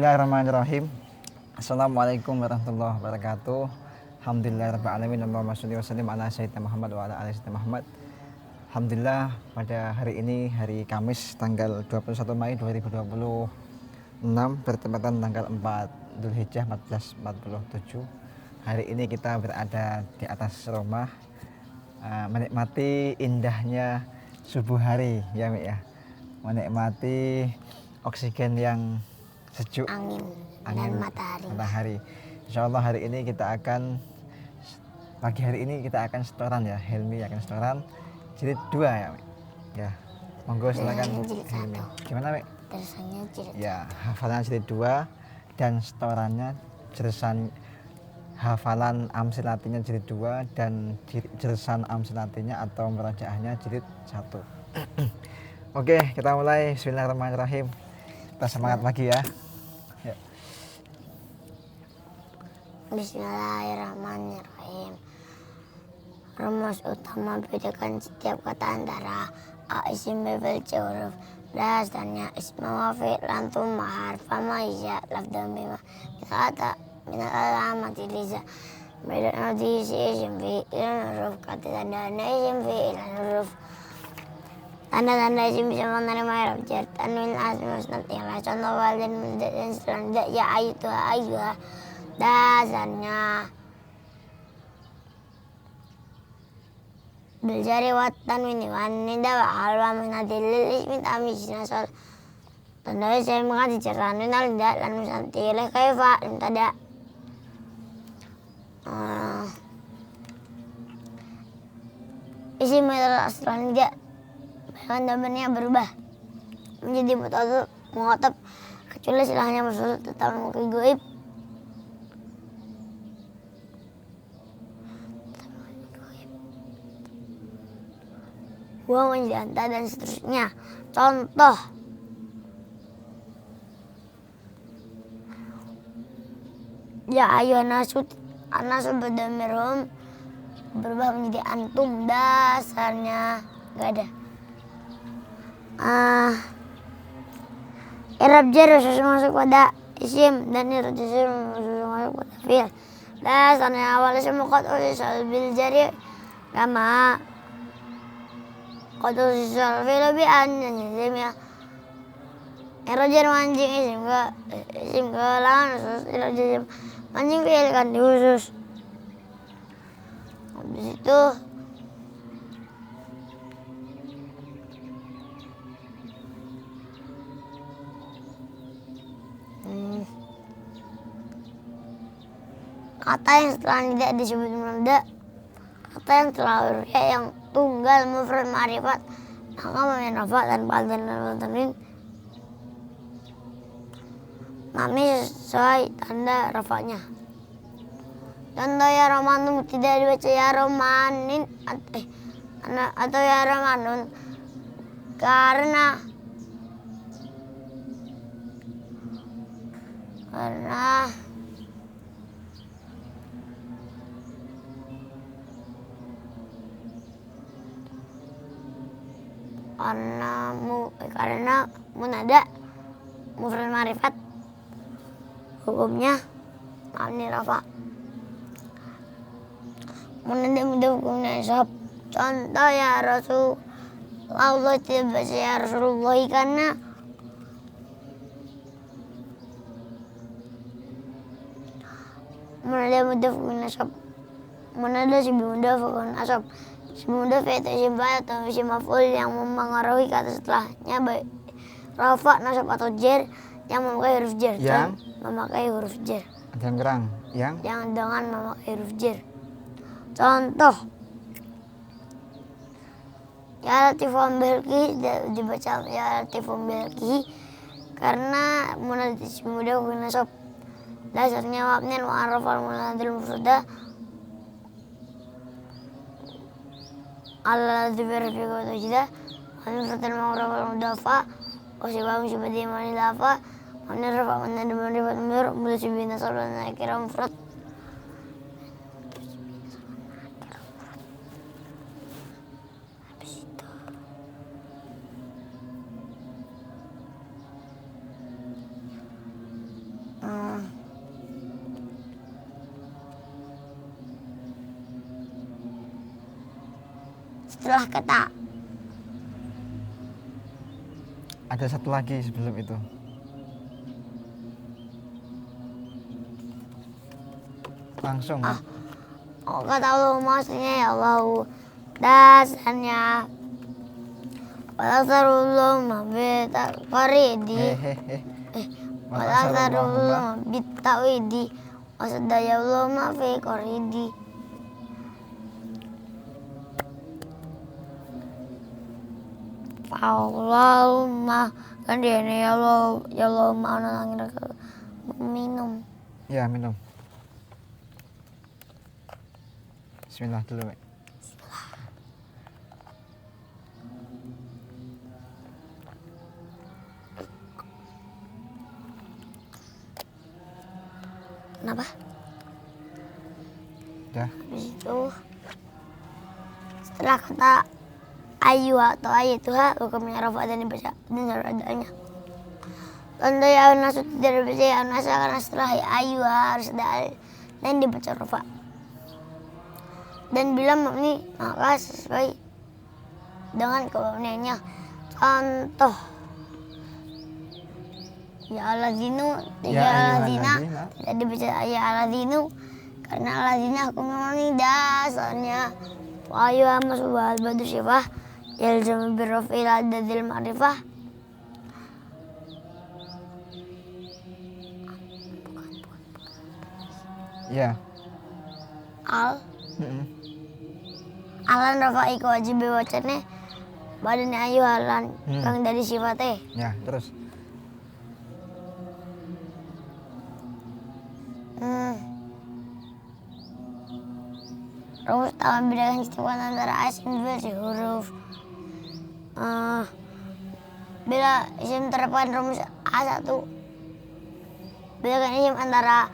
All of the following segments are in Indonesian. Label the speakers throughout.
Speaker 1: Bismillahirrahmanirrahim. Assalamualaikum warahmatullahi wabarakatuh. Alhamdulillahirabbil alamin. Allahumma shalli wa sallim ala sayyidina Muhammad wa ala ali sayyidina Muhammad. Alhamdulillah, pada hari ini hari Kamis tanggal 21 Mei 2026 bertepatan tanggal 4 Dzulhijjah 1447. Hari ini kita berada di atas rumah, menikmati indahnya subuh hari ya Mi ya. Menikmati oksigen yang sejuk,
Speaker 2: angin dan matahari.
Speaker 1: Insya Allah hari ini kita akan pagi hari ini kita akan setoran ya. Helmi akan setoran jilid 2 ya Mi. Ya, monggo silakan Helmi. Gimana Mi?
Speaker 2: Terusannya jilid
Speaker 1: Ya, hafalan jilid 2 dan setorannya jersan hafalan amsilatinya jilid 2 dan jersan amsilatinya atau merajaahnya jilid 1. Oke, kita mulai. Bismillahirrahmanirrahim. Kita semangat lagi ya.
Speaker 2: Bismillahirrahmanirrahim. Rumus utama bedakan setiap kata antara a, isim, bebel, huruf. Dasarnya isma wa fi'l antum harfa maiza lafdan bima kata min alamati liza beda nadi isim fi'il huruf kata tanda isim fi'il huruf. Tanda-tanda isim bisa menerima huruf jar tanwin asli musnad ialah contoh walid dan selanjutnya ya ayyuha. Dasarnya biljari wa tanwini wa nida wa halwa menadil lil ismi tamis nasol. Tanda saya mengaji cerani nal nida lan musnad ilaih kaifa tada. Isim selanjutnya bahan dabarnya berubah menjadi muqatab kecuali silahnya maksud tetap mungkin goib. Wa menjanta dan seterusnya. Contoh ya ayuhan nasut anasul badamirhum berubah menjadi antum. Dasarnya gak ada. I'rab jar khusus masuk pada isim dan i'rab jar khusus masuk pada fi'il. Dasarnya awal isim muqaddam bil jari kama qad usal fi'il bi an isimnya. I'rab jar mancing isim ke lawan khusus i'rab jar mancing fi'il kan khusus. Habis itu kata yang setelah tidak disebut mubtada, kata yang setelah huruf ya yang tunggal mufrad ma'rifat maka mami rafa dan ba'dan dan tanwin mami sesuai tanda rafanya. Contoh ya romanun tidak dibaca ya romanin atau ya romanun karena munada mufrad ma'rifat hukumnya mabni rafa. Munada mudah hukumnya nasab. Contoh ya Rasulullah tidak baca ya Rasulullah karena munada mudah hukumnya nasab. Munada si mudah hukumnya nasab. Semudah fi'il isim fa'il atau isim maf'ul yang memengaruhi kata setelahnya baik rafa, nasab atau jar yang memakai huruf jar.
Speaker 1: Yang
Speaker 2: memakai huruf jar.
Speaker 1: Ada yang kurang.
Speaker 2: Yang dengan memakai huruf jar. Contoh ya latifun bilki dibaca ya latifun bilki karena munada isim mudah hukumnya nasab. Dasarnya mabniun mu'arraf al-munadil mufrada ala dzikri fi qawlihi al-mufradal ma'ruf al-mudafa wa sibahum sibadi man idafa man rafa man nadab mir mudsibina sallallahu alaihi wasallam mufrad. setelah kata.
Speaker 1: Ada satu lagi sebelum itu. Langsung.
Speaker 2: Oh, kata Allah maksudnya ya Allah dasarnya walasarullah mabita qaridi walasarullah bitawidi wasadaya Allah mafi qaridi. Allahumma kan dia ini ya Allah mau nangin minum.
Speaker 1: Ya, minum. Bismillah dulu, Mek.
Speaker 2: Kenapa?
Speaker 1: Dah.
Speaker 2: Habis itu setelah kata ayu atau ayatuha hukumnya rafa dan dibaca dengan adanya. Tanda ya nasut tidak dibaca ya nasa karena setelah ayu harus ada dan dibaca rafa. Dan bila mabni maka sesuai dengan kemabniannya. Contoh ya aladzinu ya aladzina tidak dibaca ya aladzinu karena aladzina hukumnya ini dasarnya ayu masuk al badu syifah yalzam birrafil adadil ma'rifah.
Speaker 1: Ya.
Speaker 2: Alan rafa'i kewajib wacane badan ayu alan kang dari sifatnya.
Speaker 1: Ya, terus.
Speaker 2: Rumus tak membedakan istimewa antara isim versi huruf. Bila isim terapkan rumus A1, bedakan isim antara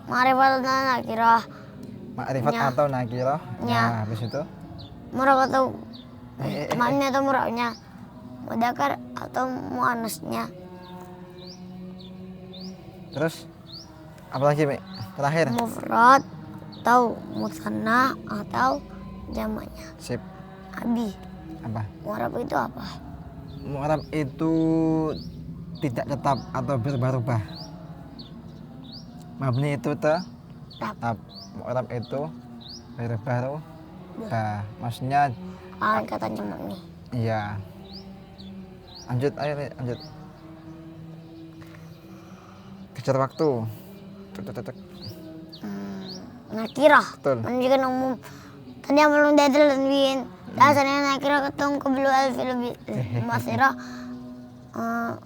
Speaker 2: ma'rifat dan nakirah.
Speaker 1: Ma'rifat atau nakirah.
Speaker 2: Ya.
Speaker 1: Habis itu.
Speaker 2: Murab atau maknya atau murabnya. Mudzakkar atau muannasnya.
Speaker 1: Terus apa lagi, Mek? Terakhir.
Speaker 2: Mufrad atau musanna atau jamaknya.
Speaker 1: Sip.
Speaker 2: Abi.
Speaker 1: Apa?
Speaker 2: Murab itu apa?
Speaker 1: Mu'rab itu tidak tetap atau berubah-ubah. Mabni itu tetap. Mu'rab itu berubah. Maksudnya
Speaker 2: Katanya mabni.
Speaker 1: iya. Lanjut, ayo lanjut. Kejar waktu. Tek.
Speaker 2: Nakirah
Speaker 1: Betul.
Speaker 2: menunjukkan umum. Tadi yang belum dadal dan win. Dasarnya nakirah ketemu kebelu alfil masirah.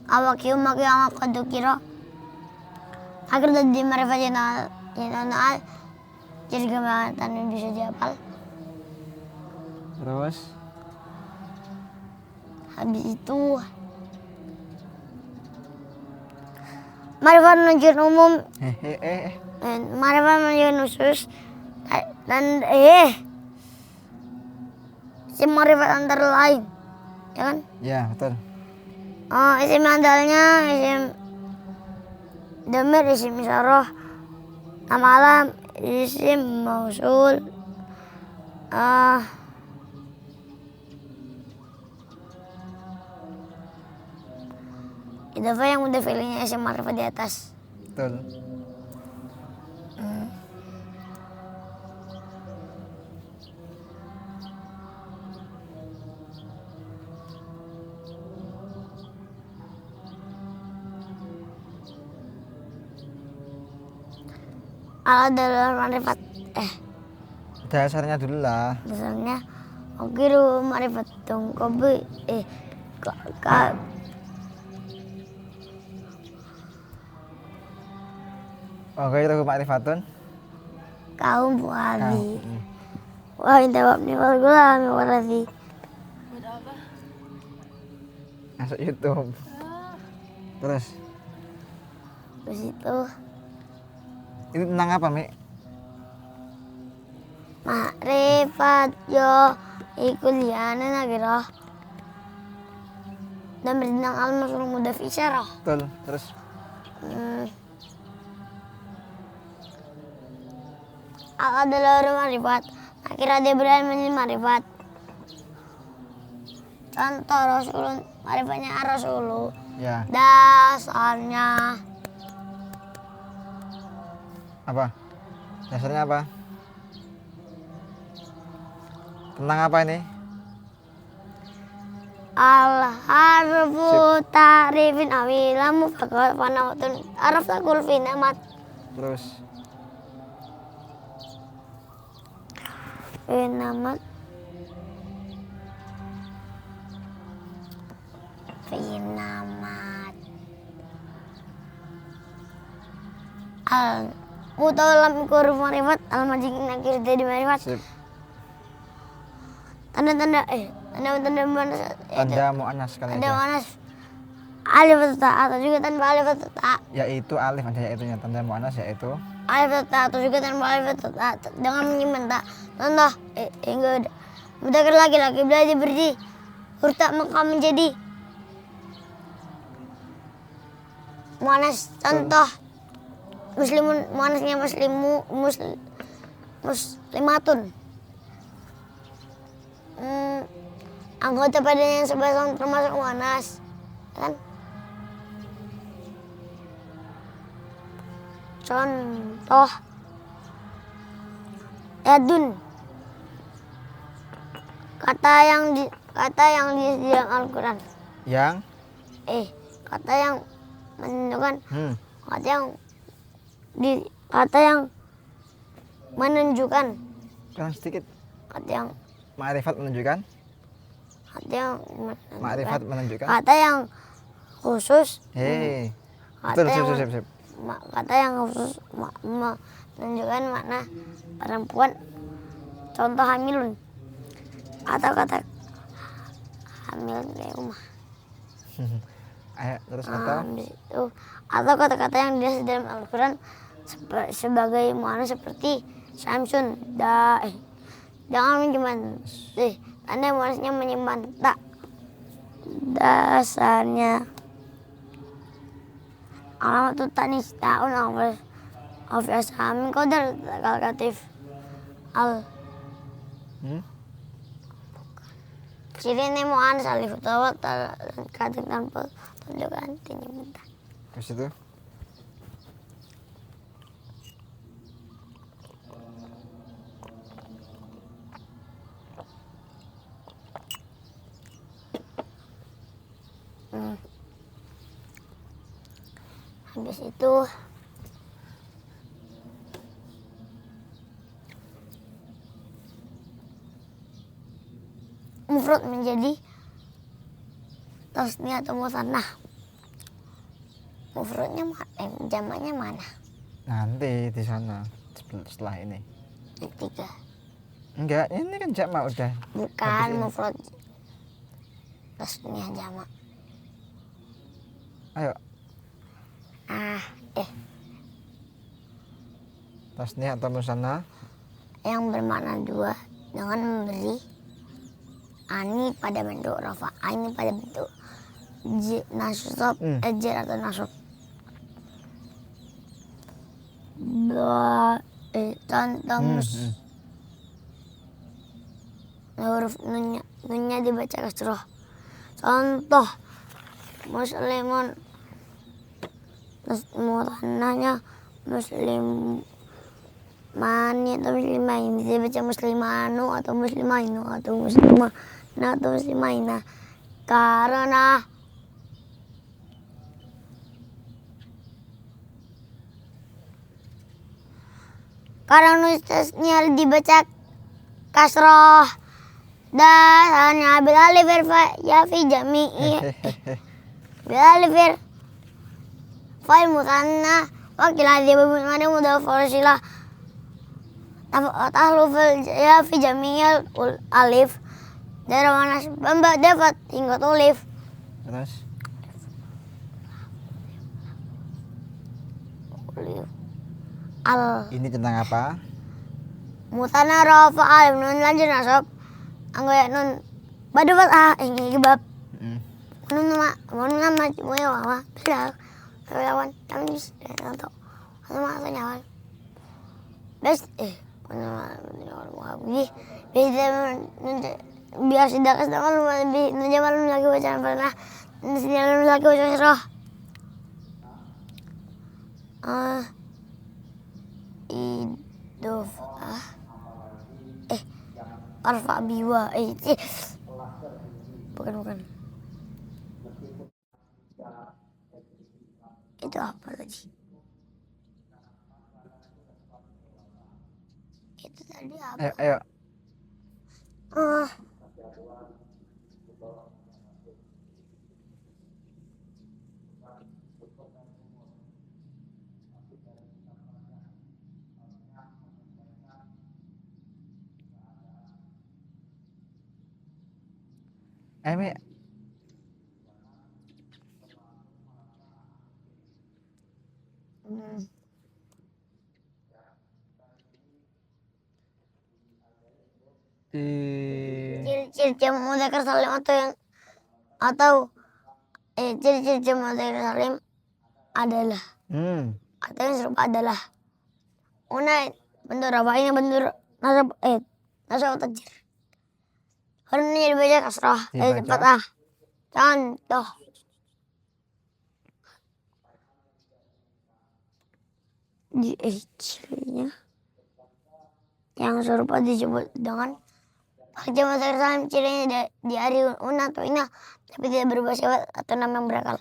Speaker 2: Awakium makiam kadukira. Agar tadi marifat jenal. Jadi gimana tadi bisa dihafal.
Speaker 1: Terus
Speaker 2: Habis itu marifat menunjukkan umum. Marifat menunjukkan khusus. Dan isim marifat antara lain. Ya kan?
Speaker 1: ya, betul.
Speaker 2: Isim andalnya isim damir, isim isyarah, nama alam, isim mausul, idafah yang udah filenya isim marifat di atas.
Speaker 1: Betul.
Speaker 2: Adalah marifat
Speaker 1: Dasarnya dulu lah.
Speaker 2: dasarnya okiru marifat tungkobi
Speaker 1: Oke, itu ma'rifatun.
Speaker 2: kaum buhadi. Wah, inta wabni wal gulami walasi.
Speaker 1: Masuk YouTube. Terus
Speaker 2: Terus itu
Speaker 1: ini tentang apa, Mek?
Speaker 2: makrifat yo ikuliana nagira dan berdendang al-masul mudaf isyarah.
Speaker 1: Betul. Terus
Speaker 2: Adalah marifat akhirnya dia berani menjadi marifat. Contoh Rasulun, marifatnya Rasulullah.
Speaker 1: Ya.
Speaker 2: Dasarnya
Speaker 1: Apa? Dasarnya apa? Tentang apa ini?
Speaker 2: al-harfu ta'rifin awilamu fakal fanautun araf takul finamat.
Speaker 1: Terus
Speaker 2: Finamat Finamat al mutawalam huruf marifat al majik nakir jadi marifat.
Speaker 1: sip.
Speaker 2: Tanda-tanda mana
Speaker 1: Tanda muannas kali
Speaker 2: ada
Speaker 1: aja.
Speaker 2: manas alif atau ta atau juga tanpa alif atau ta.
Speaker 1: Yaitu alif aja yaitunya. Tanda muannas yaitu
Speaker 2: Alif atau ta atau juga tanpa alif atau ta dengan menyimpan ta. Contoh enggak ada. Mudzakkar laki-laki belajar berdiri huruf ta maka menjadi muannas. Contoh muslimun muannasnya muslimatun. Anggota padanya yang sebelah termasuk muannas, kan? Contoh yadun, kata yang di dalam Al-Quran.
Speaker 1: yang
Speaker 2: Kata yang menunjukkan kata yang menunjukkan
Speaker 1: kurang sedikit.
Speaker 2: kata yang
Speaker 1: Ma'rifat menunjukkan. Ma'rifat menunjukkan.
Speaker 2: Kata yang khusus.
Speaker 1: Betul, sip.
Speaker 2: Kata yang khusus menunjukkan makna perempuan. Contoh hamilun. Atau kata hamil kayak rumah.
Speaker 1: Ayo, terus
Speaker 2: Atau kata-kata yang ditulis dalam Al-Quran sebagai muannas seperti samsun, jangan menyimpan tanda muannasnya menyimpan tak. Dasarnya alamat tanis ta'un of asamin qadar kalkatif al ciri muannas alif tawat kata tanpa tunjukkan tinjauan.
Speaker 1: Terus itu
Speaker 2: Habis itu mufrad menjadi tasniyah atau mutsannah. Mufradnya jamaknya mana?
Speaker 1: nanti di sana setelah ini.
Speaker 2: Tiga.
Speaker 1: Enggak, ini kan jamak udah.
Speaker 2: Bukan mufrad tasniyah jamak.
Speaker 1: Ayo, tasniyah atau musanna
Speaker 2: yang bermakna dua dengan memberi ani pada bentuk rafa, ini pada bentuk nasab, jar atau nasab. Contoh huruf nunnya dibaca kasroh. Contoh muslimun, muthannahnya muslimani atau muslimain, bisa baca muslimanu atau muslimainu atau muslimana atau muslimaina. Karena nulisnya dibaca kasroh. Dasarnya bil alif ya fi jami'i bil alif fa'il musanna wa kila dzibun ada mudhaf farsilah tahluf ya fi jami'il alif dari mana bamba dapat hingga tulif.
Speaker 1: terus ini tentang apa?
Speaker 2: Mutanna rafa alif nun lanjut nasab anggoyak nun badawat ini bab nun nama moyo wa bila lawan tamis atau sama nyawa bes biar tidak kesedakan lebih menjawab lagi bacaan pernah sediakan lagi bacaan surah idof arfa biwa bukan itu apa lagi itu tadi apa
Speaker 1: Ayo. Mi.
Speaker 2: Ciri-ciri jamak mudzakkar salim ciri-ciri jamak mudzakkar salim adalah atau yang serupa adalah una bentuk rafa'nya bentuk nasab tajir. Hurufnya dibaca kasrah, fathah. Contoh. Cirinya yang serupa disebut dengan jamak mudzakkar salim, cirinya di hari una atau ina tapi tidak berubah sifat atau nama yang berakal.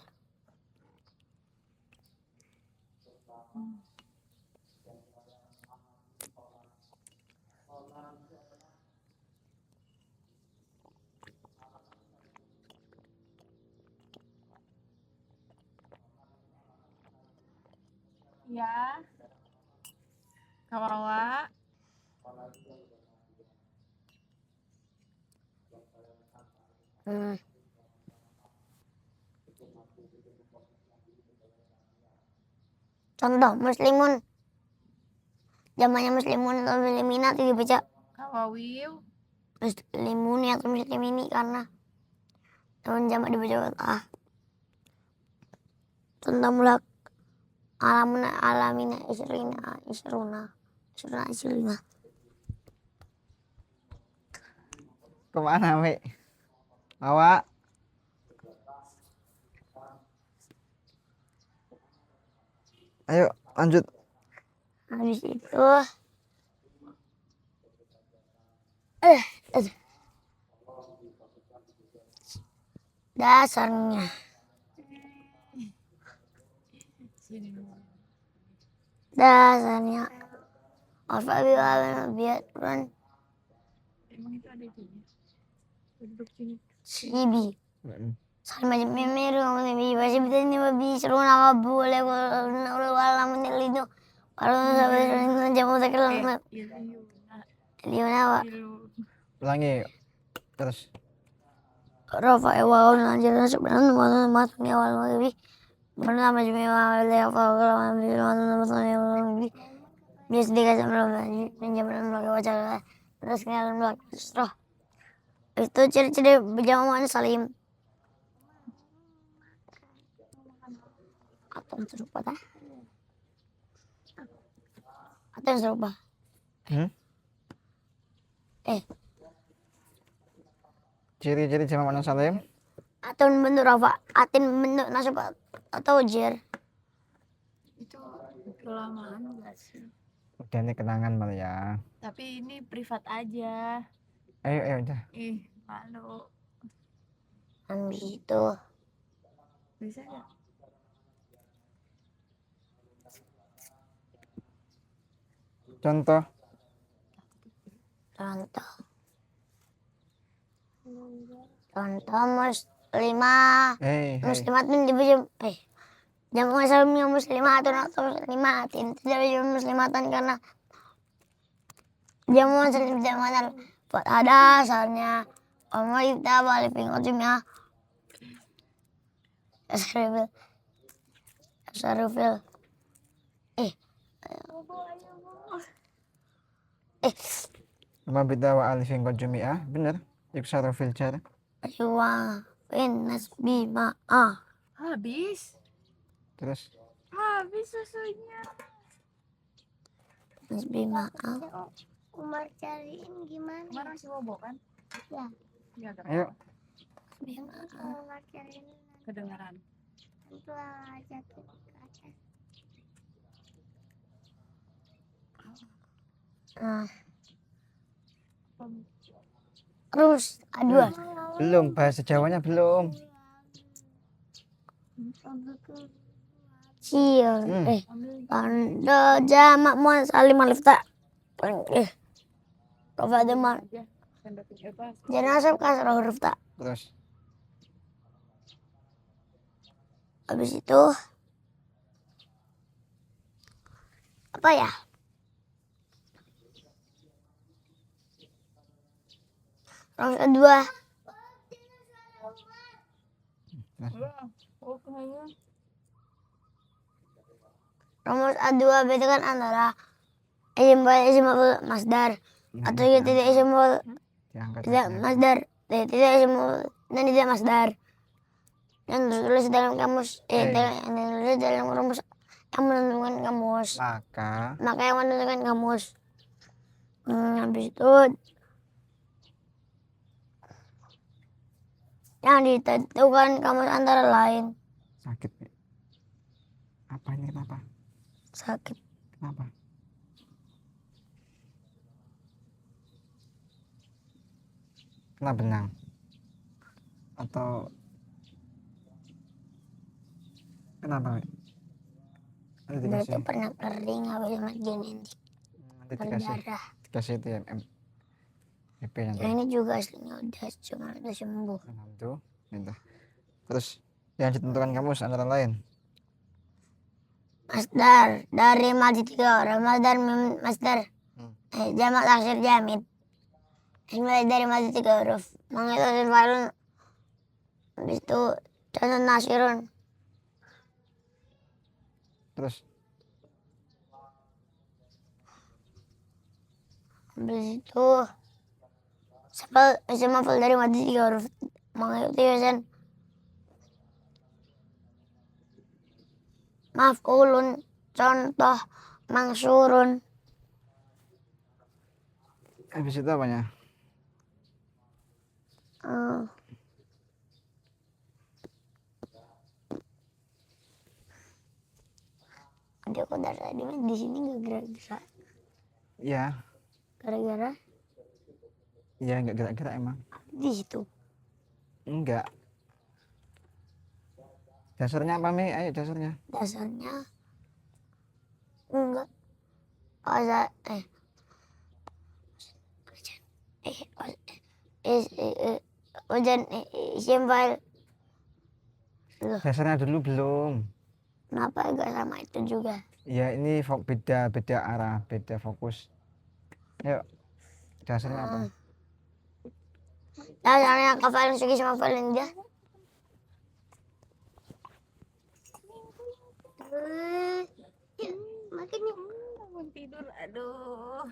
Speaker 3: Ya, kawawa.
Speaker 2: Contoh muslimun, jamaknya muslimun atau musliminat dibaca
Speaker 3: Kawawiu.
Speaker 2: muslimuni atau muslimini karena teman jamak dibaca fathah. Contoh mulak alamina isruna.
Speaker 1: Kemana, Mi? Awak. Ayo, lanjut.
Speaker 2: Habis itu dasarnya alfa biatun
Speaker 3: Emang itu ada di duduk sini.
Speaker 2: sibi sama jemiru nabi masih bisa nabi seruna wabu wala menelidu kalau sampai jamu terkelam liuna wa
Speaker 1: Ulangi. Terus.
Speaker 2: rafa wa lanjutnya sebenarnya matangnya awal maghrib bernama jemiwa wilayah kalau ambil biasa dikasih menjamkan melakukan wajah terus ngalim melakukan surah itu ciri-ciri jamak salim atau yang serupa atau yang serupa
Speaker 1: Ciri-ciri jamak muannas salim
Speaker 2: atau bentuk rafa atin bentuk nasab atau jer
Speaker 3: Itu kelamaan enggak sih?
Speaker 1: udah ini kenangan malah ya.
Speaker 3: Tapi ini privat aja.
Speaker 1: Ayo udah.
Speaker 3: Malu.
Speaker 2: ambil itu
Speaker 3: Bisa enggak?
Speaker 1: Contoh.
Speaker 2: Muslimah muslimat dibaca jamak salimnya muslimatun atau muslimatin tidak bisa muslimatan karena jamak salim jamak ada asalnya kita balik pingotnya Sarufil
Speaker 1: Sama bida wa alifin qad jumi'ah, bener. Yuksaru fil jar.
Speaker 2: aywa nasbi ma'a
Speaker 3: Habis.
Speaker 1: Terus
Speaker 3: Habis susunya.
Speaker 2: nasbi ma'a Umar cariin gimana?
Speaker 3: Umar masih bobo kan?
Speaker 2: Ya.
Speaker 3: Iya, kan?
Speaker 1: Ayo.
Speaker 2: Umar cariin
Speaker 3: Kedengaran.
Speaker 2: tentu ajakin ke atas. Terus A2.
Speaker 1: Belum, bahasa Jawanya belum.
Speaker 2: Sial.
Speaker 1: Hmm.
Speaker 2: Tanda jamak muan salim alif ta. Rafa deman. Jenazah kasrah huruf ta.
Speaker 1: Terus
Speaker 2: Habis itu apa ya? Rumus A2. Rumus A2 bedakan antara isim fa'il, isim maf'ul, masdar. Atau
Speaker 1: Nah,
Speaker 2: tidak isim maf'ul,
Speaker 1: diangkat
Speaker 2: tidak
Speaker 1: aja.
Speaker 2: masdar. Tidak isim maf'ul dan tidak masdar. Dan tertulis dalam kamus, tertulis dalam rumus yang menentukan kamus. Maka yang menentukan kamus. Habis itu yang ditentukan kamus antara lain.
Speaker 1: Sakit. Apa ini, kenapa?
Speaker 2: Sakit.
Speaker 1: Kenapa? Kena benang? Atau kenapa? Nanti
Speaker 2: Berarti
Speaker 1: dikasih,
Speaker 2: pernah kering habis sama genetik
Speaker 1: nanti dikasih,
Speaker 2: berdarah.
Speaker 1: dikasih itu ya, BP nanti.
Speaker 2: Yang ini juga aslinya udah sembuh.
Speaker 1: Tuh, gitu. Terus yang ditentukan kamus antara lain.
Speaker 2: Masdar dari mati 3 orang. Masdar masdar. Jamak taksir jamid. Mulai dari mati 3 huruf. Menghitung falun. Habis itu contoh nasirun.
Speaker 1: Terus
Speaker 2: Habis itu isim maf'ul dari mati 3 huruf. Mengikuti wazan maf'ulun. Contoh mangsurun.
Speaker 1: habis itu apanya?
Speaker 2: Adik aku dari tadi di sini nggak gerak-gerak.
Speaker 1: Iya,
Speaker 2: Gara-gara
Speaker 1: iya nggak gerak-gerak emang.
Speaker 2: di situ.
Speaker 1: Enggak. Dasarnya apa, Mi? Ayo dasarnya.
Speaker 2: Dasarnya enggak. Wajan isim fa'il.
Speaker 1: Dasarnya dulu belum.
Speaker 2: Kenapa enggak sama itu juga?
Speaker 1: Ya ini beda arah, beda fokus. Yuk, dasarnya apa?
Speaker 2: Dasarnya kafalin sugi sama kafalin dia. Makan nih.
Speaker 3: Bangun tidur, aduh.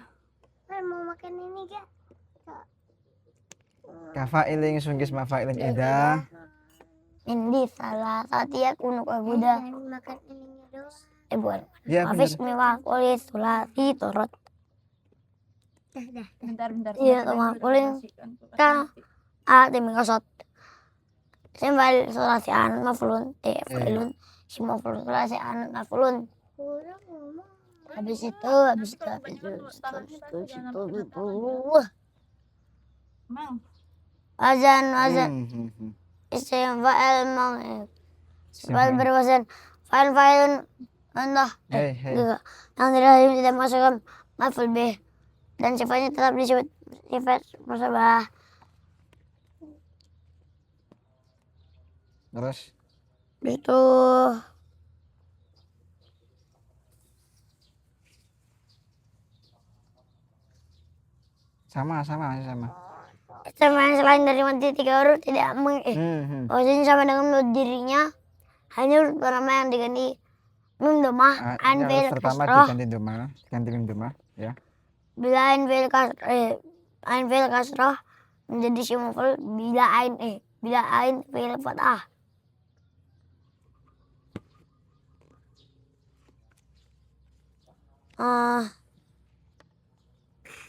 Speaker 2: Mau makan ini gak?
Speaker 1: Kafailing sungkis mafailin ida.
Speaker 2: Ini salah satu kunuk abuda. Makan ininya doang. Bukan.
Speaker 1: Ya
Speaker 2: Hafiz
Speaker 1: bener.
Speaker 2: mewah kulit sulati torot.
Speaker 3: Bentar.
Speaker 2: Iya, sama kuling. Kan tim kosot. Sembal sulasi anut mafulun. Failun. Si mafulun sulasi anut mafulun. Habis itu.
Speaker 3: Mang.
Speaker 2: Wazan. Isim fa'il fa'il berwazan. Fa'ilun. Contoh. Yang tidak masukkan maful bih. Dan sifatnya tetap disebut sifat musabah.
Speaker 1: Terus
Speaker 2: Itu
Speaker 1: sama.
Speaker 2: sama yang selain dari mati 3 huruf tidak maksudnya sama dengan menurut dirinya, hanya huruf pertama yang diganti mim domah, ain fi'il kasroh.
Speaker 1: Ganti mim domah, ya.
Speaker 2: Bila ain fi'il kasroh menjadi isim maf'ul bila ain fi'il fathah.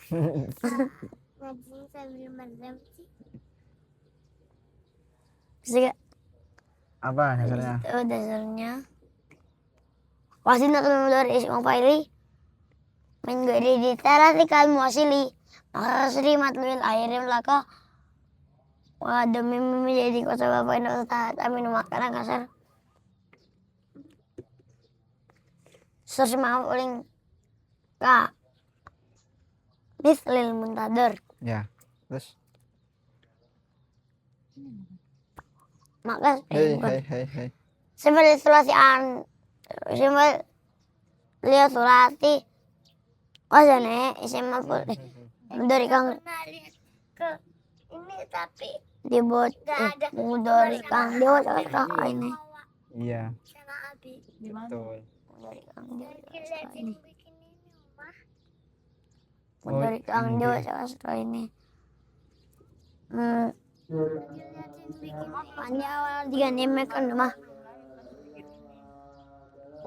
Speaker 2: Ngaji sambil merem sih. Bisa gak?
Speaker 1: Apa dasarnya?
Speaker 2: Itu dasarnya. Wasinatul mudhari ismu fa'ili min ghairi ditarati kal muwasili. Maka kasri matlul akhirim laka wa demi menjadi kuasa bapak ini ustaz amin makanan kasar. Sesuai maaf uling ka mislil muntadar.
Speaker 1: Ya. Terus
Speaker 2: Maka
Speaker 1: hai.
Speaker 2: sebagai sulasian simbol lihat sulasi kosane isim maf'ul dari kang ke ini tapi dibuat dari kang dia ini
Speaker 1: iya.
Speaker 2: sama Abi
Speaker 3: Di mana?
Speaker 1: Betul.
Speaker 2: dari kang dia ini
Speaker 1: Oh,
Speaker 2: dari kang
Speaker 1: ini.
Speaker 2: dia setelah ini hanya awal tiga name kan mah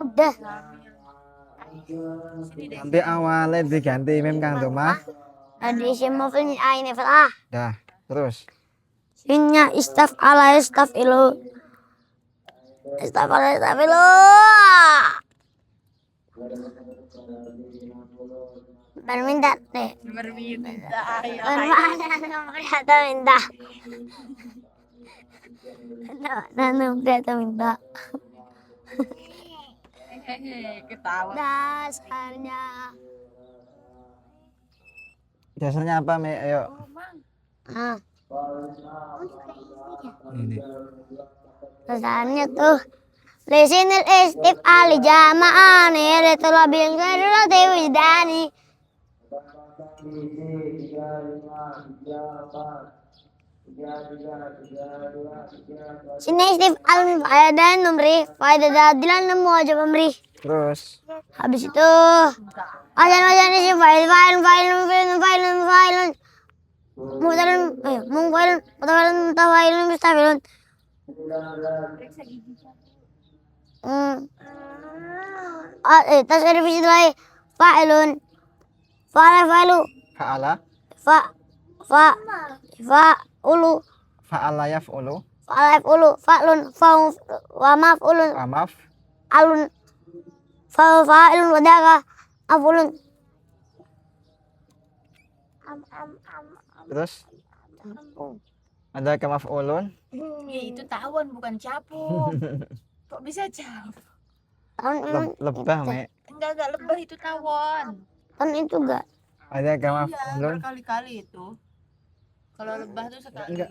Speaker 2: udah
Speaker 1: Nanti awalnya diganti mem Kang Doma.
Speaker 2: ada isim maf'ul ini falah
Speaker 1: Dah, terus.
Speaker 2: Sinnya istaf ala istaf ilu istaf ala istaf ilu berminta deh
Speaker 3: Berminta ya.
Speaker 2: berminta minta nanam minta minta
Speaker 3: Hehehe, ketawa.
Speaker 2: dasarnya
Speaker 1: Dasarnya apa, Me? Ayo.
Speaker 3: Oh, Mang.
Speaker 2: ah
Speaker 1: Ini.
Speaker 2: dasarnya tuh lisinil istif ali jama'an ya tulabil ghairati wijdani sini istif al faedah numri faedah dadilan nemu aja pemberi
Speaker 1: Terus.
Speaker 2: habis itu ajan isim fa'ilun mutafa'ilun mustafa'ilun
Speaker 3: Periksa gigi siapa?
Speaker 2: tasrif istilah fa'ilun fa'ilu
Speaker 1: Fa'ala.
Speaker 2: fa'ulu
Speaker 1: Fa'ala yaf'ulu.
Speaker 2: fa'lun wa maf'ulun
Speaker 1: Amaf.
Speaker 2: alun fa'ilun wadaka af'ulun
Speaker 1: Terus ada kamaf'ulun.
Speaker 3: Ya, itu tawon bukan capung. Kok bisa capung?
Speaker 1: Lebah, Me.
Speaker 3: Enggak lebah itu tawon.
Speaker 2: kan itu enggak
Speaker 1: Ada
Speaker 3: Iya,
Speaker 1: kamaf'ulun.
Speaker 3: berkali-kali itu. Kalau lebah tuh sekali.
Speaker 1: Enggak.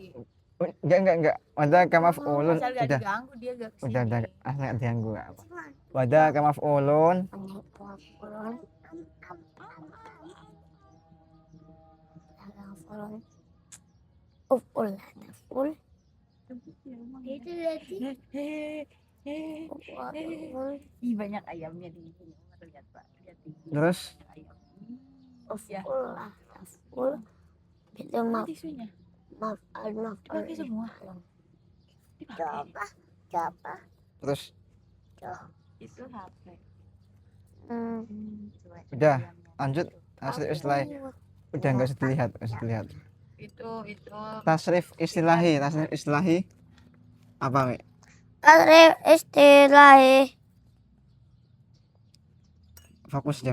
Speaker 1: Ada kamaf'ulun.
Speaker 3: Asal gak
Speaker 1: Udah.
Speaker 3: diganggu dia gak kesini.
Speaker 1: Udah. Nggak diganggu apa. Ada kamaf'ulun.
Speaker 2: uf'ul
Speaker 3: Itu Ih, banyak ayamnya di sini. Lihat, Pak. Lihat di
Speaker 1: Terus
Speaker 3: ayam.
Speaker 2: uf'ul itu
Speaker 3: Mana tisunya?
Speaker 2: maf'al
Speaker 3: Dipakai semua. Dipakai.
Speaker 2: coba
Speaker 1: terus
Speaker 3: Itu HP. Coba
Speaker 1: Udah,
Speaker 3: ayamnya.
Speaker 1: lanjut. Tasrif istilahi. Udah enggak usah dilihat,
Speaker 3: Itu
Speaker 1: Tasrif istilahi. Apa, Me?
Speaker 2: tasrif istilahi
Speaker 1: Fokus.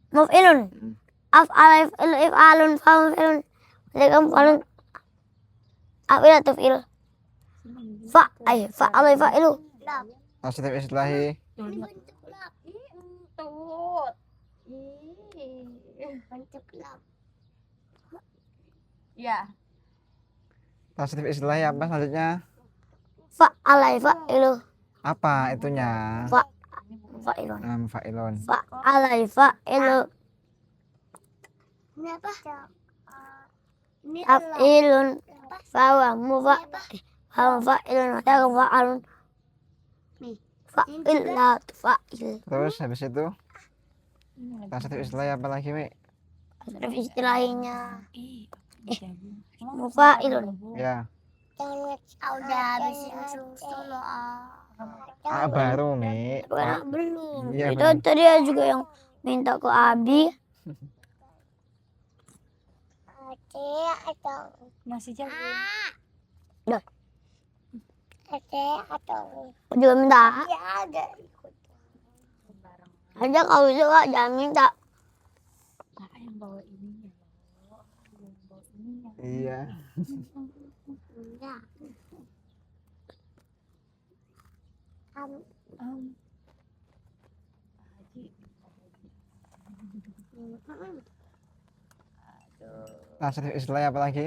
Speaker 2: muf'ilun af'al if'alun fa'ilun lekam falun af'ila tuf'il fa'ilu
Speaker 1: Tasrif istilahi.
Speaker 3: tuh lihat. Entut. Ya,
Speaker 1: Tasrif istilahi apa selanjutnya?
Speaker 2: fa'ilu
Speaker 1: Apa itunya?
Speaker 2: fa'ilun
Speaker 1: Fa'ilun.
Speaker 2: fa'ilu af'ilun fa'ilun fa'alun fa'il
Speaker 1: Terus habis itu tasrif istilahi apa lagi, Mi?
Speaker 2: tasrif istilahnya
Speaker 3: jagung.
Speaker 2: mufa'ilun
Speaker 1: Ya.
Speaker 2: udah habisin susu loh
Speaker 1: Baru, Mi.
Speaker 2: belum
Speaker 1: Iya,
Speaker 2: itu tadi juga yang minta ke Abi
Speaker 3: Masih jauh.
Speaker 2: Dah. Aku juga minta. Ada kalau juga jangan minta.
Speaker 3: Kakak yang bawa ininya loh. Yang bawa ininya.
Speaker 1: Iya.
Speaker 3: Haji.
Speaker 1: Nah, sertif Islam apa lagi?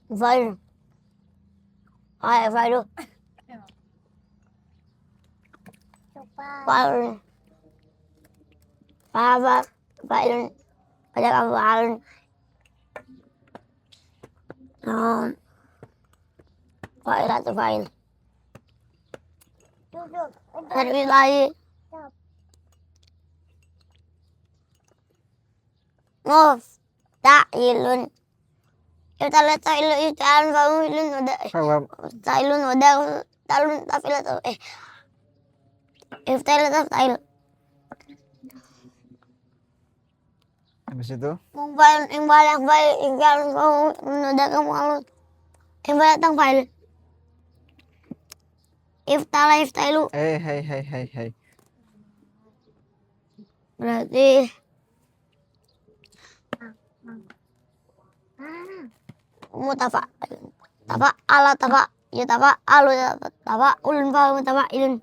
Speaker 2: File. Ayo file. File. File. File. Ada kamu file. File satu file. Servis lagi. Mufta'ilun. Kita lihat ta'ilun itu al-fa'ilun udah.
Speaker 1: Bahwa
Speaker 2: Ta'ilun udah. Ta'ilun tafilat. Ifta'ilun tafa'il.
Speaker 1: habis itu
Speaker 2: Imbal yang baik. Imbal udah kamu alun. Imbal datang fa'il. Iftailu.
Speaker 1: Hai.
Speaker 2: Berarti mutafa'ala yatafa'alu tafa'ulun mutafa'ilun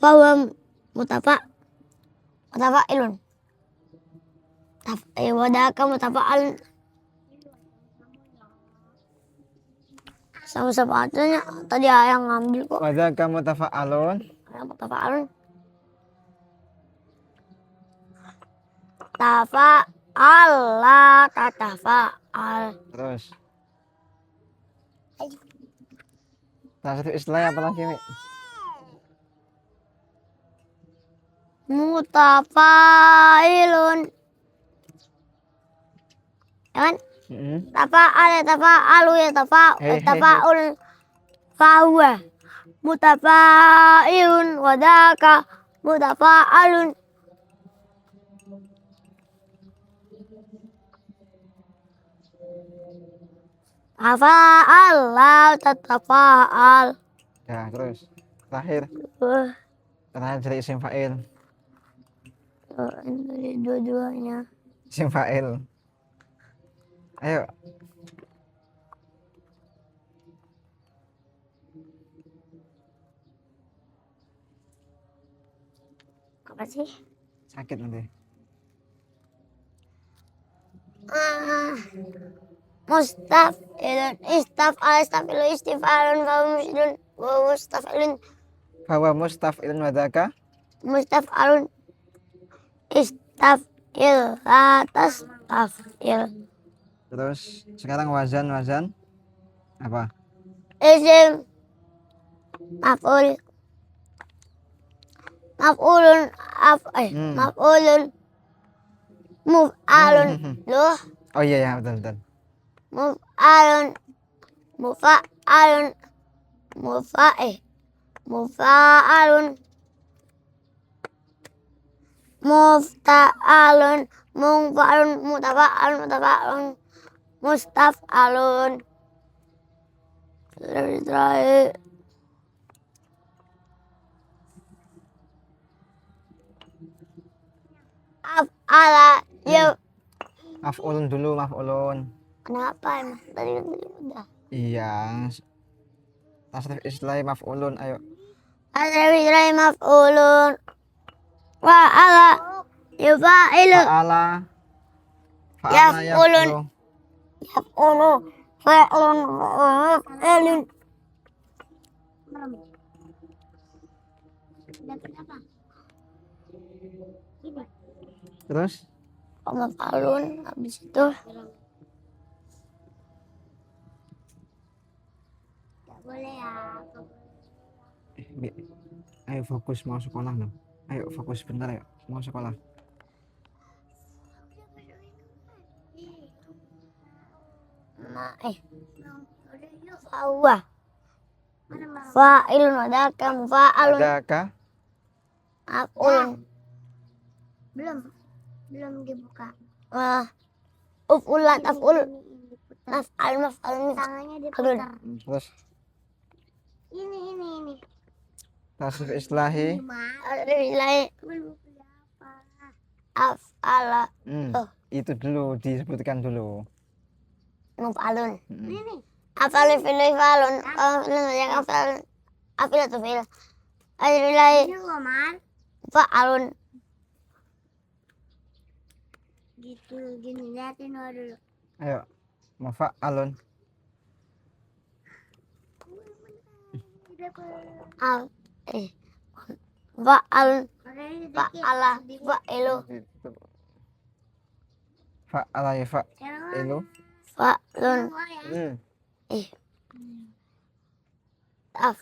Speaker 2: fahuwa mutafa'ilun wadaka mutafa'alun sama sepatunya tadi ayang ngambil kok
Speaker 1: wadaka mutafa'alun.
Speaker 2: ayang mutafa'alun tafa'ala tatafa'al
Speaker 1: Terus nah, sertif Islam apa lagi, Mi?
Speaker 2: mutafa'ilun ya kan tafa'alu ya tafa'ul fahuwa mutafa'ilun wadaka mutafa'alun tafa'al tatafa'al
Speaker 1: Ya, terus terakhir dari isim fa'il.
Speaker 2: Ini dua-duanya
Speaker 1: Isim fa'il. Ayo.
Speaker 2: apa sih
Speaker 1: Sakit nanti.
Speaker 2: Mustafilun istafilun istifalun wa mustafilun
Speaker 1: Bahwa mustaf'ilun wadaka.
Speaker 2: mustafalun istafil atas tafil
Speaker 1: Terus sekarang wazan apa?
Speaker 2: isim maf'ul maf'ulun maf'ulun muf'alun loh
Speaker 1: Oh iya betul.
Speaker 2: muf'alun mufa'alun mufa'alun mufta'alun mufa'alun mutafa'alun mustaf'alun terakhir af'ala ya
Speaker 1: Maf'ulun dulu, maf'ulun.
Speaker 2: kenapa emang tadi udah
Speaker 1: Iya. Tasrif Islam maf'ulun, ayo.
Speaker 2: Al-Rawiyah maf'ulun wa ala yufa'ilu
Speaker 1: Fa'ala
Speaker 2: yaf'ulun
Speaker 1: yaf'ulu.
Speaker 2: yaf'ulu fa'lun fa'ilun
Speaker 1: Terus
Speaker 2: maf'alun habis itu nggak boleh ya
Speaker 1: Bi, ayo fokus mau sekolah dong. Ayo fokus bentar ya, mau sekolah.
Speaker 2: Fa'wa fa'ilun wadaka mufa'alun
Speaker 1: Wadaka
Speaker 2: Af'ulun.
Speaker 4: Belum dibuka.
Speaker 2: Uf'ulan af'ul. Maf'al maf'al
Speaker 4: Tangannya
Speaker 2: maf'alun.
Speaker 4: diputar.
Speaker 1: Terus
Speaker 4: Ini.
Speaker 1: tasrif islahi.
Speaker 2: Alhamdulillah.
Speaker 4: Belum apa.
Speaker 2: Af'ala Oh.
Speaker 1: Itu dulu disebutkan dulu.
Speaker 2: maf'alun.
Speaker 4: Ini.
Speaker 2: Af'alu fi'lu if'alun. Af'alun. Af'ilatu fi'il. Alhamdulillah.
Speaker 4: Ini Omar.
Speaker 2: Fa'alun.
Speaker 4: Gitu gini liatin dulu.
Speaker 1: Ayo, mafa'alun.
Speaker 2: Fa'alun. Fa'ala. Fa'ilu.
Speaker 1: Fa'ala ya fa'ilu.
Speaker 2: Fa'lun. Af.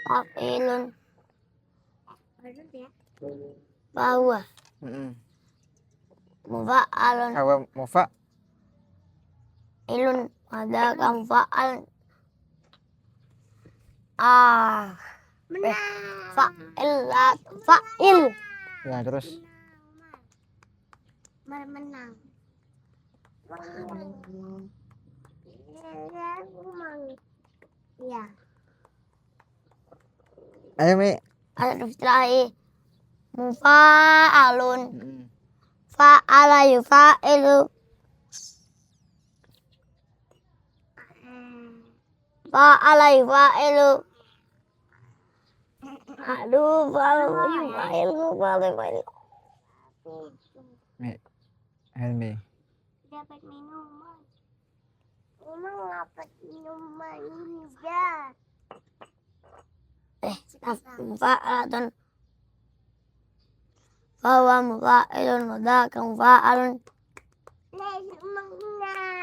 Speaker 2: Fa'ilun. Bahwa. Mufa'alun.
Speaker 1: Kawa mufa.
Speaker 2: Ilun. Ada kamu fa'al. Fa'ilat. Fa'il.
Speaker 1: Ya, terus
Speaker 4: Menang. Ya.
Speaker 1: ayo Mi.
Speaker 2: Ada istilahi. Mufa'alun. Fa'ala yufa'ilu. Fa'ala yufa'ilu. Aduh, yufa'ilu.
Speaker 1: Helmi.
Speaker 4: Dapat minuman. Emang dapat minuman juga.
Speaker 2: Mufa'alatun. Bahwa mufa'ilun. Wadaka mufa'alun.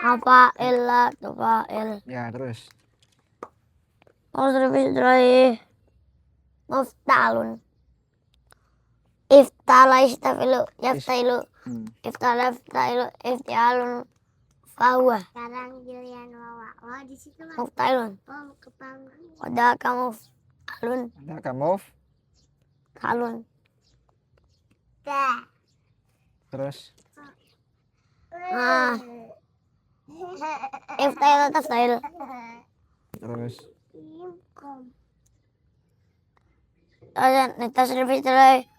Speaker 2: Afa'illah. Tufa'il.
Speaker 1: Ya, terus
Speaker 2: Masrif istilahi. Muftalun. Iftala istafilu. Yaftailu. Iftala iftailu. Iftialun. Fahuwa.
Speaker 4: Sekarang giliran Wawa. Oh, di situ Mas.
Speaker 2: Muftailun.
Speaker 4: Oh, ke panggung.
Speaker 2: Wadaka muf'alun.
Speaker 1: ada kamu.
Speaker 2: Kalun.
Speaker 4: Dah.
Speaker 1: Terus
Speaker 2: Iftail taftail.
Speaker 1: terus
Speaker 2: Ayan, tasrif istilahi.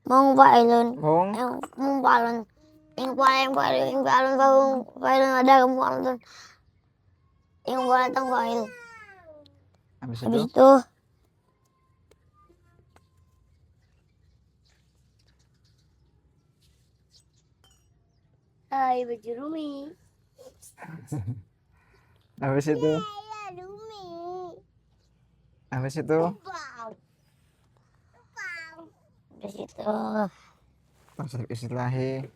Speaker 2: Mufa'ilun.
Speaker 1: mung
Speaker 2: Mufa'alun. Ingfa'alun fa'ilun. Wadaka mufa'alun. Ingfa'alun fa'il.
Speaker 1: habis
Speaker 2: Habis
Speaker 1: itu
Speaker 2: itu
Speaker 4: Hai, baju Rumi.
Speaker 1: habis itu
Speaker 4: Ya, Rumi.
Speaker 1: habis itu
Speaker 4: Wow.
Speaker 2: habis itu
Speaker 1: tasrif islahi.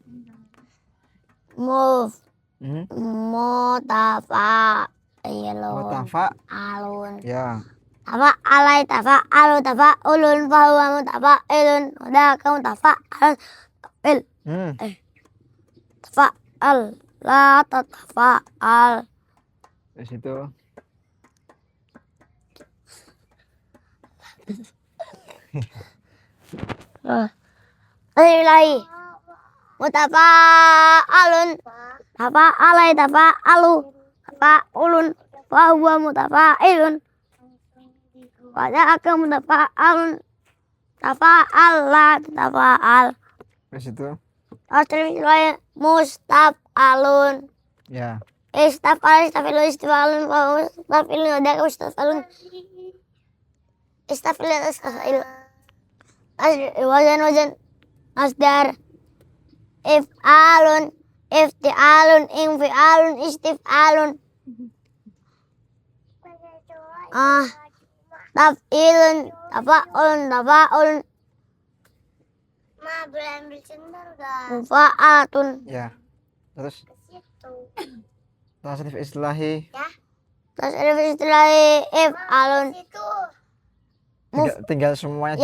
Speaker 2: move
Speaker 1: Hmm?
Speaker 2: mutafa'ilun.
Speaker 1: Mutafa.
Speaker 2: Alun.
Speaker 1: Ya,
Speaker 2: Tafa'alai tafa'alu tafa'ulun fahuwa mutafa'ilun. Wadaka mutafa'alun. Tafa'il. Tafa'al. La tatafa'al.
Speaker 1: habis itu
Speaker 2: Alhamdulillah. Mutafa'alun. Tafa'alai tafa'alu. Tafa'ulun. Fahuwa mutafa'ilun. Wadaka mutafa'alun. Tafa'al. La tatafa'al.
Speaker 1: habis itu
Speaker 2: Alhamdulillah. Mustaf'alun.
Speaker 1: ya,
Speaker 2: Istaf'al. Istaf'ilu. Istif'alun. Fahuwa mustaf'ilun. Wadaka mustaf'alun. Istaf'il. Istaf'il. Wazan. Masdar. If'alun. Ifti'alun. Infi'alun. Istif'alun. Taf'ilun. Tafa'ulun. Tafa'ulun.
Speaker 4: Ma, boleh ambil sendal gak?
Speaker 2: Mufa'atun.
Speaker 1: ya. Terus
Speaker 4: Situ.
Speaker 1: tasrif islahi.
Speaker 2: Tasrif istilahi if'alun.
Speaker 4: Situ.
Speaker 1: Tinggal semuanya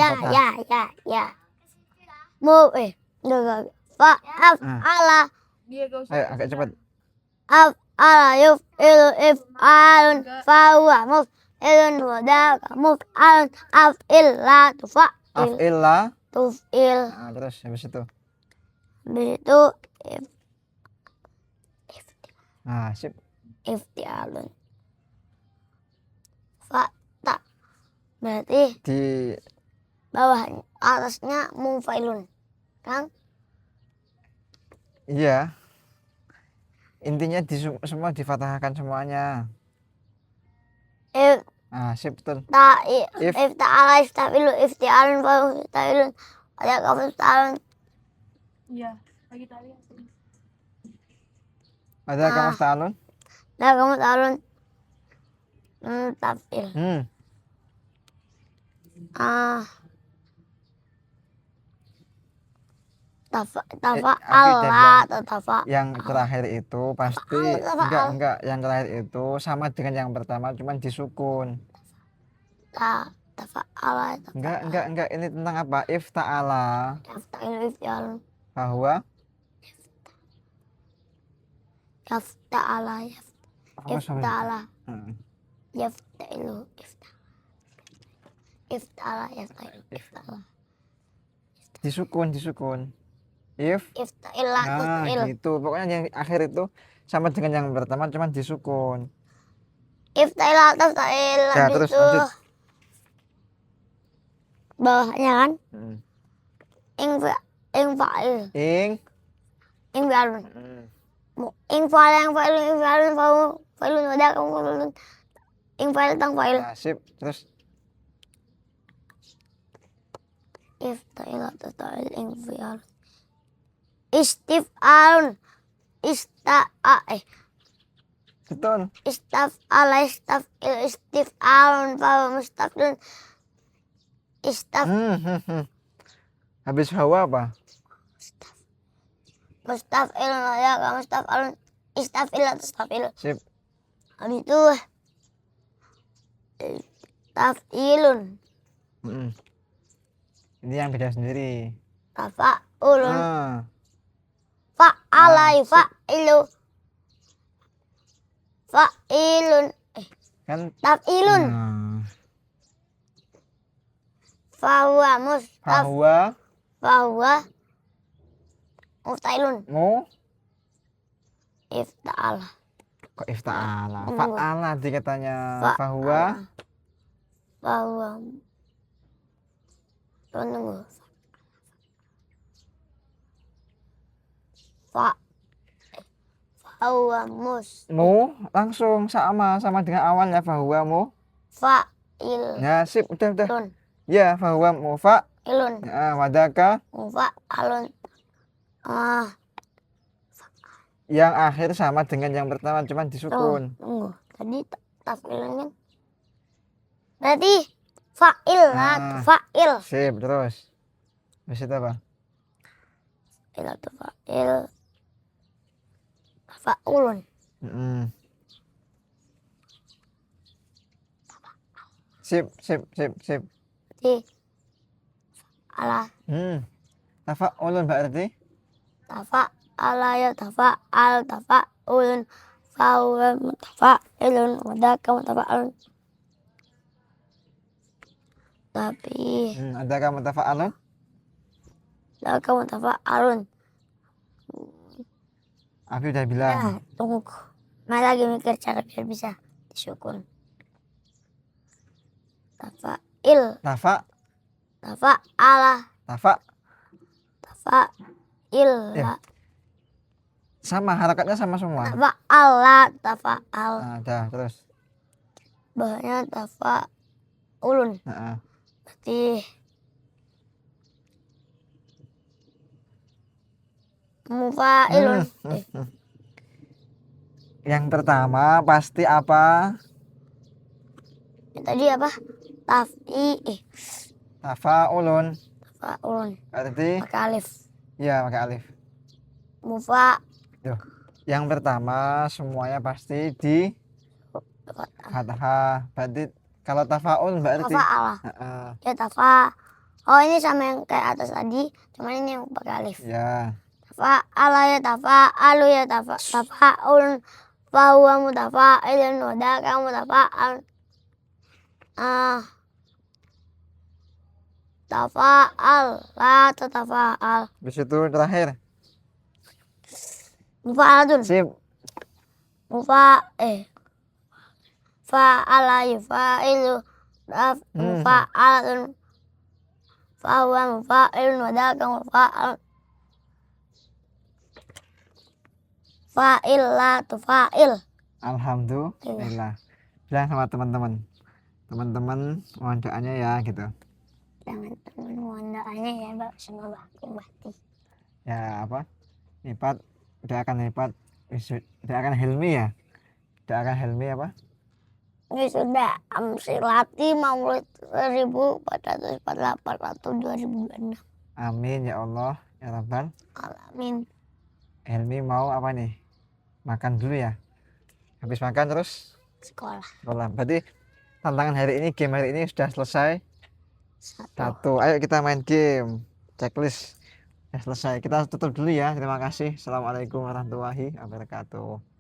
Speaker 2: Ya.
Speaker 4: Enggak.
Speaker 2: Fa'af'ala.
Speaker 3: Dia gak usah.
Speaker 1: Ayo agak cepat.
Speaker 2: Af'ala yuf'ilu if'alun. Fahuwa muf'ilun. Wadaka muf'alun. Af'il la tufa'il.
Speaker 1: Af'il la.
Speaker 2: tuf'il.
Speaker 1: Nah, terus habis itu.
Speaker 2: Habis itu
Speaker 1: Nah, sip.
Speaker 2: iftialun. Fa'ta. Berarti
Speaker 1: Di
Speaker 2: bawahnya atasnya mufailun. Kan?
Speaker 1: iya. Intinya semua difathahkan semuanya.
Speaker 2: If
Speaker 1: Nah, sip betul. If.
Speaker 2: ifta'ala ifta'ilu iftialun iftailun. Ada kamu iftialun.
Speaker 3: Iya, lagi tadi.
Speaker 1: Ada kamu ta'alun?
Speaker 2: Ada kamu iftialun. Tafil. Tafa'ala atau tafa.
Speaker 1: Yang terakhir itu pasti
Speaker 2: Tafa'al.
Speaker 1: enggak, yang terakhir itu sama dengan yang pertama cuman disukun.
Speaker 2: Tafa'ala.
Speaker 1: Enggak, ini tentang apa? If ta'ala
Speaker 2: Ifta'ilu iftialun.
Speaker 1: bahwa
Speaker 2: Yafta'ala. Ifta'ala. Yafta'ilu. Ifta'ala. Yafta'ilu. Ifta'ala.
Speaker 1: disukun. If.
Speaker 2: Ifta'ila.
Speaker 1: Nah,
Speaker 2: Tuf'il.
Speaker 1: gitu. Pokoknya yang akhir itu sama dengan yang pertama cuman disukun.
Speaker 2: Ifta'ila. Tuf'il.
Speaker 1: Ya,
Speaker 2: Habis
Speaker 1: terus
Speaker 2: itu
Speaker 1: lanjut.
Speaker 2: bawahnya kan ing fa'il. Ingfialun. Ing fa'ilun fa'ilun wadah kamu fa'ilun. Ing fa'il tang fa'il.
Speaker 1: Nah, sip. Terus
Speaker 2: Ifta'ila tuf'il ing fi'al. Istif'alun.
Speaker 1: betul.
Speaker 2: Istaf'ala istaf'il istif'alun fa mustaf'ilun.
Speaker 1: Habis hawa apa?
Speaker 2: Mustaf'ilun wadah kamu mustaf'alun. Istaf'il atau istaf'il.
Speaker 1: Sip.
Speaker 2: Habis itu taf'ilun.
Speaker 1: Ini yang beda sendiri.
Speaker 2: Tafa'ulun.
Speaker 1: Nah,
Speaker 2: Fa'ala
Speaker 1: sip.
Speaker 2: fa'ilu. Fa'ilun.
Speaker 1: Kan
Speaker 2: Taf'ilun. Fahuwa mustaf. Fahuwa musta'ilun. Ifta'ala.
Speaker 1: Kok ifta'ala?
Speaker 2: Tunggu.
Speaker 1: Fa'ala dikatanya fahuwa.
Speaker 2: Fahuwa. Tunggu. Fahuwa
Speaker 1: Langsung sama dengan awalnya fahuwa
Speaker 2: fa'il.
Speaker 1: Ya, sip, udah.
Speaker 2: Lun.
Speaker 1: Ya, fahuwa
Speaker 2: Ilun.
Speaker 1: ya, wadaka
Speaker 2: Fa'alun.
Speaker 1: yang akhir sama dengan yang pertama cuman disukun.
Speaker 2: Tunggu. Tadi taf'ilun kan? Berarti fa'il lah. Fa'il.
Speaker 1: Sip, terus. Habis itu apa?
Speaker 2: Fa'il atau fa'il. Fa'ulun.
Speaker 1: Sip.
Speaker 2: Berarti ala.
Speaker 1: Tafa'ulun berarti?
Speaker 2: Tafa'ala ya tafa'al tafa'ulun. Fahuwa mutafa'ilun. Wadaka mutafa'alun. Tapi
Speaker 1: Adakah mutafa'alun?
Speaker 2: wadaka mutafa'alun.
Speaker 1: Abi udah bilang.
Speaker 2: Nah, tunggu. Lagi mikir cara biar bisa disukun. Tafa'il. Tafa'ala. Tafa'il.
Speaker 1: Ya. Sama, harakatnya sama semua.
Speaker 2: Tafa'ala. Tafa'al.
Speaker 1: Nah, dah, terus.
Speaker 2: Bawahnya tafa'ulun. Berarti mufa'ilun.
Speaker 1: Yang pertama pasti apa?
Speaker 2: Tadi apa?
Speaker 1: Tafa'ulun.
Speaker 2: Tafa'ulun.
Speaker 1: Berarti?
Speaker 2: Pakai alif.
Speaker 1: Iya, pakai alif. Yang pertama semuanya pasti di fathah. Berarti kalau tafa'ul berarti
Speaker 2: Tafa'ala. Ya tafa. Oh, ini sama yang kayak atas tadi, cuman ini yang pakai alif.
Speaker 1: ya.
Speaker 2: Tafa'ala ya tafa'alu ya tafa'ulun. Fahuwa mutafa'ilun wadaka mutafa'al. tafa'al, la tatafa'al.
Speaker 1: Habis itu terakhir.
Speaker 2: Mufa'alatun.
Speaker 1: Sip.
Speaker 2: Fa'ala yufa'ilu. Mufa'alatun. Fahuwa mufa'ilun wadaka mufa'al. Fa'il la tufa'il.
Speaker 1: Alhamdulillah. Bilang sama teman-teman. Teman-teman mohon doanya ya gitu.
Speaker 2: Teman-teman mohon doanya ya Mbak sama Bakti.
Speaker 1: Ya apa? Lipat, doakan lipat, doakan Helmi ya. Doakan Helmi apa?
Speaker 2: Ini sudah Amsilati Maulid 1448 atau 2026.
Speaker 1: Amin ya Allah ya Rabbal.
Speaker 2: Alamin.
Speaker 1: Helmi mau apa nih? Makan dulu ya. Habis makan terus
Speaker 2: Sekolah.
Speaker 1: sekolah. Berarti tantangan hari ini, game hari ini sudah selesai.
Speaker 2: Satu.
Speaker 1: Ayo kita main game. Checklist sudah selesai. Kita tutup dulu ya. Terima kasih. Assalamualaikum warahmatullahi wabarakatuh.